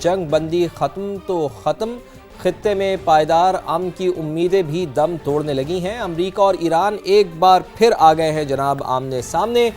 जंग बंदी ख़त्म तो ख़त्म, खित्ते में पायदार अमन की उम्मीदें भी दम तोड़ने लगी हैं। अमरीका और ईरान एक बार फिर आ गए हैं जनाब आमने सामने।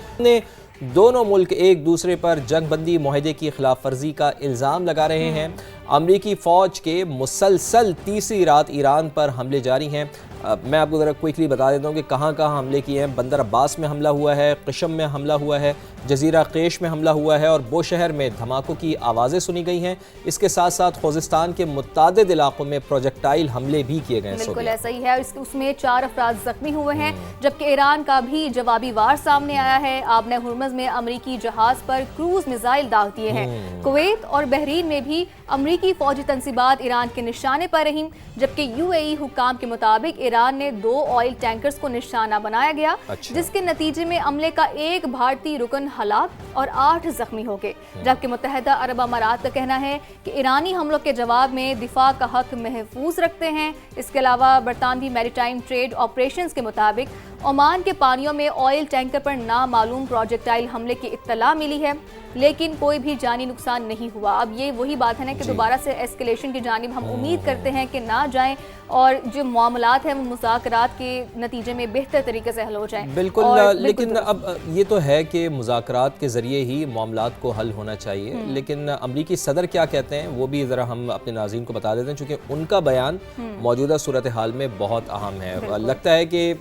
दोनों मुल्क एक दूसरे पर जंग बंदी मुआहदे की खिलाफ वर्जी का इल्ज़ाम लगा रहे हैं। अमरीकी फ़ौज के मुसलसल तीसरी रात ईरान पर हमले जारी हैं। मैं आपको ज़रा क्विकली बता देता हूँ कि कहाँ कहाँ हमले किए हैं। बंदर अब्बास में हमला हुआ है, क़िशम में हमला हुआ है, जज़ीरा क़ेश में हमला हुआ है और बोशहर में धमाकों की आवाज़ें सुनी गई हैं। इसके साथ साथ खुज़िस्तान के मुत्तादिद इलाकों में प्रोजेक्टाइल हमले भी किए गए हैं। बिल्कुल ऐसा ही है। उसमें 4 अफराद ज़ख्मी हुए हैं, जबकि ईरान का भी जवाबी वार सामने आया है। आबने हुर्मुज़ में अमरीकी जहाज़ पर क्रूज़ मिसाइल दाग दिए हैं। कुवैत और बहरीन में भी अमरीकी फ़ौजी तंसीबात ईरान के निशाने पर रहीं, जबकि UAE हुक्काम के मुताबिक ईरान ने 2 ऑयल टैंकर्स को निशाना बनाया गया, जिसके नतीजे में अमले का 1 भारतीय रुकन हलाक और 8 जख्मी हो गए। जबकि मुत्तहिदा अरब अमारात का कहना है कि ईरानी हमलों के जवाब में दिफा का हक महफूज रखते हैं। इसके अलावा बरतानवी मैरीटाइम ट्रेड ऑपरेशंस के मुताबिक ओमान के पानियों में ऑयल टैंकर पर नामालूम प्रोजेक्टाइल हमले की इत्तला मिली है, लेकिन कोई भी जानी नुकसान नहीं हुआ। अब ये वही बात है ना कि दोबारा से एस्केलेशन की जानिब हम उम्मीद करते हैं कि ना जाएं और जो मामलात हैं वो मुज़ाकरात के नतीजे में बेहतर तरीके से हल हो जाएं। बिल्कुल, लेकिन अब ये तो है कि मुज़ाकरात के ज़रिए ही मामलात को हल होना चाहिए, लेकिन अमरीकी सदर क्या कहते हैं वो भी ज़रा हम अपने नाज़रीन को बता देते हैं, चूँकि उनका बयान मौजूदा सूरत हाल में बहुत अहम है। लगता है कि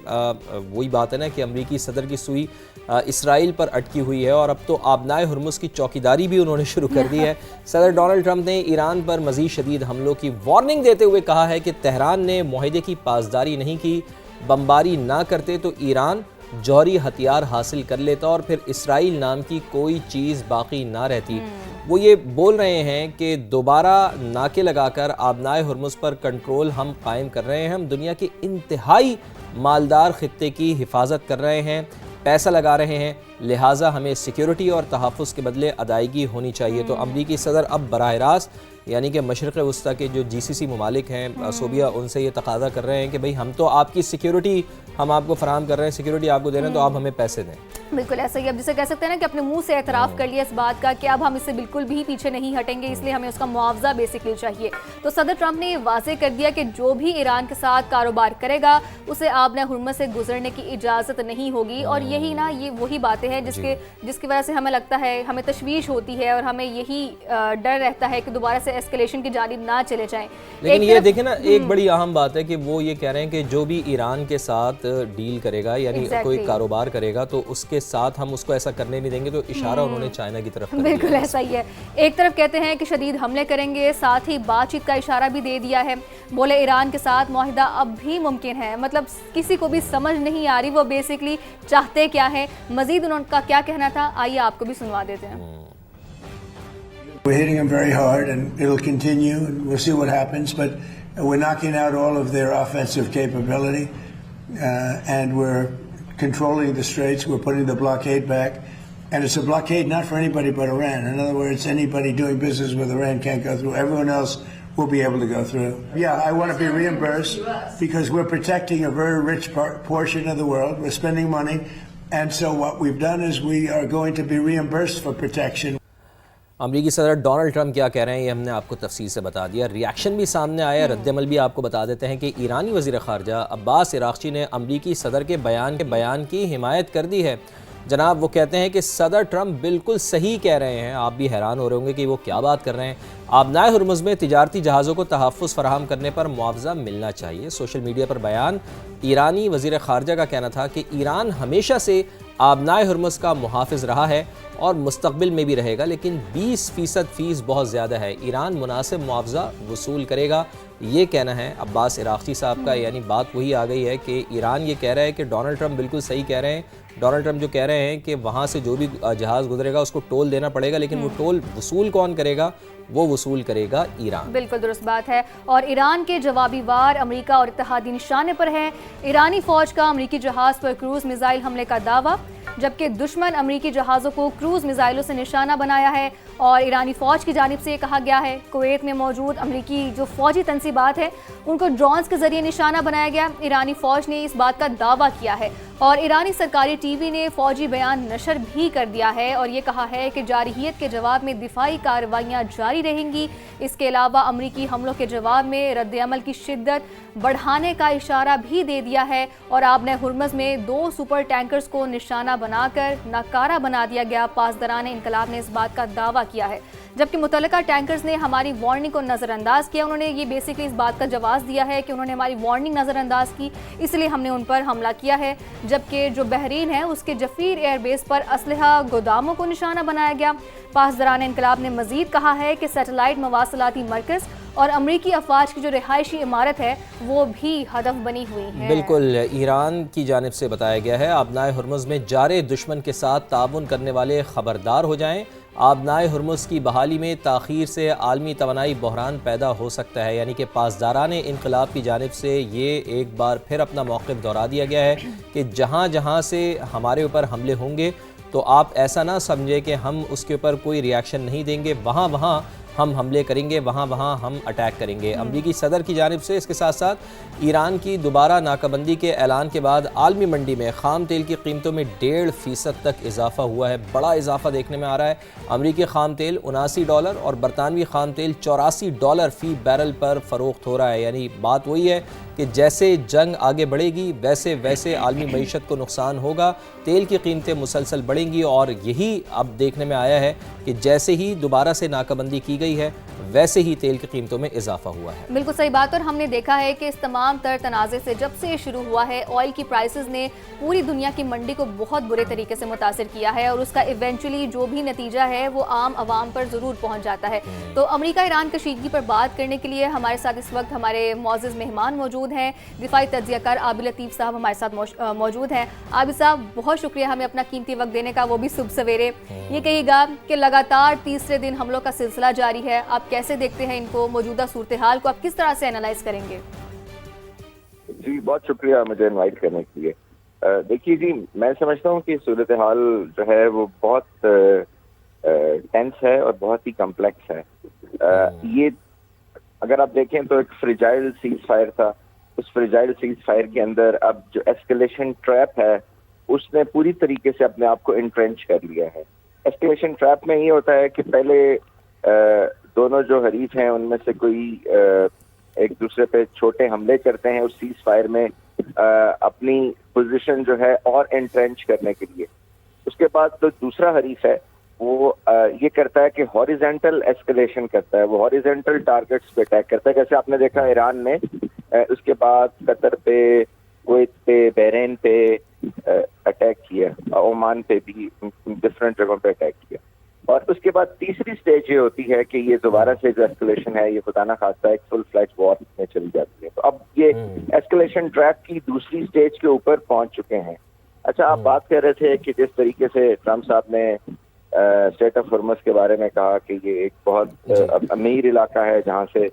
वही बात है ना कि अमरीकी सदर की सुई इसराइल पर अटकी हुई है और अब तो आबनाए हुर्मुज़ की चौकीदारी भी उन्होंने शुरू कर दी है। सदर डोनाल्ड ट्रंप ने ईरान पर मज़ीद शदीद हमलों की वार्निंग देते हुए कहा है कि तेहरान ने मुआहदे की पासदारी नहीं की, बमबारी ना करते तो ईरान जौहरी हथियार हासिल कर लेता और फिर इसराइल नाम की कोई चीज़ बाकी ना रहती। वो ये बोल रहे हैं कि दोबारा नाके लगाकर आबनाए हुर्मुज़ पर कंट्रोल हम कायम कर रहे हैं, हम दुनिया के इंतहाई मालदार खित्ते की हिफाजत कर रहे हैं, पैसा लगा रहे हैं, लिहाजा हमें सिक्योरिटी और तहफ़्फ़ुज़ के बदले अदायगी होनी चाहिए। तो अमरीकी सदर अब बराह रास्त यानी कि मशरिक़ वस्ता के जो GCC ममालिक हैं, सोबिया, उनसे ये तकाज़ा कर रहे हैं कि भाई हम तो आपकी सिक्योरिटी हम आपको फराहम कर रहे हैं, सिक्योरिटी आपको दे रहे हैं, तो आप हमें पैसे दें। बिल्कुल ऐसा ही। अब जिसे कह सकते हैं ना कि अपने मुंह से एतराफ़ कर लिया इस बात का कि अब हम इससे बिल्कुल भी पीछे नहीं हटेंगे, इसलिए हमें उसका मुआवजा बेसिकली चाहिए। तो सदर ट्रंप ने ये वाज़ेह कर दिया कि जो भी ईरान के साथ कारोबार करेगा उसे आबने हुर्मुज़ से गुजरने की इजाज़त नहीं होगी। और यही ना, ये वही बातें हैं जिसकी वजह से हमें लगता है, हमें तशवीश होती है और हमें यही डर रहता है कि दोबारा से एस्केलेशन की जानिब ना चले जाएं। लेकिन ये देखें ना, एक बड़ी अहम बात है कि वो ये कह रहे हैं कि जो भी ईरान के साथ डील करेगा यानी कोई कारोबार करेगा तो उसके साथ हम उसको ऐसा करने नहीं देंगे। तो इशारा उन्होंने चाइना की तरफ बिल्कुल ऐसा ही है। एक तरफ कहते हैं कि शदीद हमले करेंगे, साथ ही बातचीत का इशारा भी दे दिया है। बोले ईरान के साथ मुआहिदा अब भी मुमकिन है। मतलब किसी को भी समझ नहीं आ रही वो बेसिकली चाहते क्या है। मजीद उनका क्या कहना था, आइए आपको भी सुनवा देते हैं। We're hitting them very hard and it'll continue and we'll see what happens, but we're knocking out all of their offensive capability and we're controlling the straits, we're putting the blockade back, and it's a blockade not for anybody but Iran. In other words, anybody doing business with Iran can't go through. Everyone else will be able to go through. Yeah, I want to be reimbursed because we're protecting a very rich portion of the world. We're spending money, and so what we've done is we are going to be reimbursed for protection. अमरीकी सदर Donald Trump क्या कह रहे हैं ये हमने आपको तफसील से बता दिया। रिएक्शन भी सामने आया, रद्दमल भी आपको बता देते हैं कि ईरानी वज़ीर ख़ारजा अब्बास इराक़ची ने अमरीकी सदर के बयान की हिमायत कर दी है। जनाब वो कहते हैं कि सदर ट्रंप बिल्कुल सही कह रहे हैं। आप भी हैरान हो रहे होंगे कि वो क्या बात कर रहे हैं। आबनाए हुर्मुज़ में तिजारती जहाज़ों को तहफ़्फ़ुज़ फराहम करने पर मुआवजा मिलना चाहिए। सोशल मीडिया पर बयान ईरानी वज़ीर ख़ारजा का कहना था कि ईरान हमेशा से आबनाए हुर्मुज़ का मुहाफ़िज़ रहा है और मुस्तक़बिल में भी रहेगा, लेकिन 20% फ़ीस बहुत ज़्यादा है, ईरान मुनासिब मुआवजा वसूल करेगा। ये कहना है अब्बास इराक़ची साहब का। यानी बात वही आ गई है कि ईरान ये कह रहा है कि डोनाल्ड ट्रंप बिल्कुल सही कह रहे हैं। डोनाल्ड ट्रंप जो कह रहे हैं कि वहाँ से जो भी जहाज़ गुजरेगा उसको टोल देना पड़ेगा, लेकिन वो टोल वसूल कौन करेगा? वो वसूल करेगा ईरान। बिल्कुल दुरुस्त बात है। और ईरान के जवाबी वार अमेरिका और इत्तेहादी निशाने पर है। ईरानी फ़ौज का अमेरिकी जहाज़ पर क्रूज़ मिसाइल हमले का दावा, जबकि दुश्मन अमेरिकी जहाज़ों को क्रूज़ मिसाइलों से निशाना बनाया है। اور ایرانی فوج کی جانب سے یہ کہا گیا ہے کویت میں موجود امریکی جو فوجی تنصیبات ہیں ان کو ڈرونز کے ذریعے نشانہ بنایا گیا. ایرانی فوج نے اس بات کا دعویٰ کیا ہے اور ایرانی سرکاری ٹی وی نے فوجی بیان نشر بھی کر دیا ہے اور یہ کہا ہے کہ جارحیت کے جواب میں دفاعی کارروائیاں جاری رہیں گی. اس کے علاوہ امریکی حملوں کے جواب میں رد عمل کی شدت بڑھانے کا اشارہ بھی دے دیا ہے اور آبِ ہرمز میں 2 سپر ٹینکرز کو نشانہ بنا کر ناکارہ بنا دیا گیا. پاسداران انقلاب نے اس بات کا دعویٰ کیا ہے جبکہ متعلقہ ٹینکرز نے ہماری وارننگ کو نظر انداز کیا. انہوں نے یہ بیسکلی اس بات کا جواز دیا ہے کہ انہوں نے ہماری وارننگ نظر انداز کی اس لیے ہم نے ان پر حملہ کیا ہے. جبکہ جو بحرین ہے اس کے جفیر ایئر بیس پر اسلحہ گوداموں کو نشانہ بنایا گیا. پاسداران انقلاب نے مزید کہا ہے کہ سیٹلائٹ مواصلاتی مرکز اور امریکی افواج کی جو رہائشی عمارت ہے وہ بھی ہدف بنی ہوئی ہے. بالکل ایران کی جانب سے بتایا گیا ہے آبنائے ہرمز میں جارے دشمن کے ساتھ تعاون کرنے والے خبردار ہو جائیں. آبنائے ہرمز کی بحالی میں تاخیر سے عالمی توانائی بحران پیدا ہو سکتا ہے. یعنی کہ پاسداران انقلاب کی جانب سے یہ ایک بار پھر اپنا موقف دہرا دیا گیا ہے کہ جہاں جہاں سے ہمارے اوپر حملے ہوں گے تو آپ ایسا نہ سمجھے کہ ہم اس کے اوپر کوئی ریاکشن نہیں دیں گے. وہاں وہاں ہم حملے کریں گے, وہاں وہاں ہم اٹیک کریں گے. امریکی صدر کی جانب سے اس کے ساتھ ساتھ ایران کی دوبارہ ناکہ بندی کے اعلان کے بعد عالمی منڈی میں خام تیل کی قیمتوں میں 1.5% تک اضافہ ہوا ہے. بڑا اضافہ دیکھنے میں آ رہا ہے. امریکی خام تیل $79 اور برطانوی خام تیل $84 فی بیرل پر فروخت ہو رہا ہے. یعنی بات وہی ہے کہ جیسے جنگ آگے بڑھے گی ویسے ویسے عالمی معیشت کو نقصان ہوگا, تیل کی قیمتیں مسلسل بڑھیں گی اور یہی اب دیکھنے میں آیا ہے کہ جیسے ہی دوبارہ سے ناکہ بندی کی گئی ہے ویسے ہی تیل کی قیمتوں میں اضافہ ہوا ہے. بالکل صحیح بات. اور ہم نے دیکھا ہے کہ اس تمام تر تنازع سے جب سے یہ شروع ہوا ہے آئل کی پرائسز نے پوری دنیا کی منڈی کو بہت برے طریقے سے متاثر کیا ہے اور اس کا ایونچولی جو بھی نتیجہ ہے وہ عام عوام پر ضرور پہنچ جاتا ہے. تو امریکہ ایران کشیدگی پر بات کرنے کے لیے ہمارے ساتھ اس وقت ہمارے معزز مہمان موجود ہیں. دفاعی تجزیہ کار عابد لطیف صاحب ہمارے ساتھ موجود ہیں. عابد صاحب بہت شکریہ ہمیں اپنا قیمتی وقت دینے کا, وہ بھی صبح سویرے. یہ کہیے گا کہ لگاتار تیسرے دن حملوں کا سلسلہ جاری ہے, آپ کیسے دیکھتے ہیں ان کو, موجودہ صورتحال کو آپ کس طرح سے انالائز کریں گے؟ جی بہت شکریہ مجھے انوائٹ کرنے کے لیے. دیکھیے جی میں سمجھتا ہوں کہ صورتحال جو ہے وہ بہت ٹینس ہے اور بہت ہی کمپلیکس ہے. یہ اگر آپ دیکھیں تو ایک فریجائل سیز فائر تھا. اس فریجائل سیز فائر کے اندر اب جو ایسکلیشن ٹریپ ہے اس نے پوری طریقے سے اپنے آپ کو انٹرینچ کر لیا ہے. ایسکلیشن ٹریپ میں یہ ہوتا ہے کہ پہلے دونوں جو حریف ہیں ان میں سے کوئی ایک دوسرے پہ چھوٹے حملے کرتے ہیں اس سیز فائر میں اپنی پوزیشن جو ہے اور انٹرینچ کرنے کے لیے. اس کے بعد جو دوسرا حریف ہے وہ یہ کرتا ہے کہ ہاریزنٹل ایسکلیشن کرتا ہے, وہ ہاریزنٹل ٹارگٹس پہ اٹیک کرتا ہے. جیسے آپ نے دیکھا ایران نے اس کے بعد قطر پہ, کویت پہ, بحرین پہ اٹیک کیا, عمان پہ بھی ڈفرینٹ جگہوں پہ اٹیک کیا. اور اس کے بعد تیسری سٹیج یہ ہوتی ہے کہ یہ دوبارہ سے جو ایسکلیشن ہے یہ خدا نہ خواستہ ایک فل فلیج وار میں چلی جاتی ہے. تو اب یہ ایسکلیشن ٹریپ کی دوسری سٹیج کے اوپر پہنچ چکے ہیں. اچھا آپ بات کر رہے تھے کہ جس طریقے سے ٹرمپ صاحب نے اسٹیٹ آف ہرمز کے بارے میں کہا کہ یہ ایک بہت امیر علاقہ ہے جہاں سے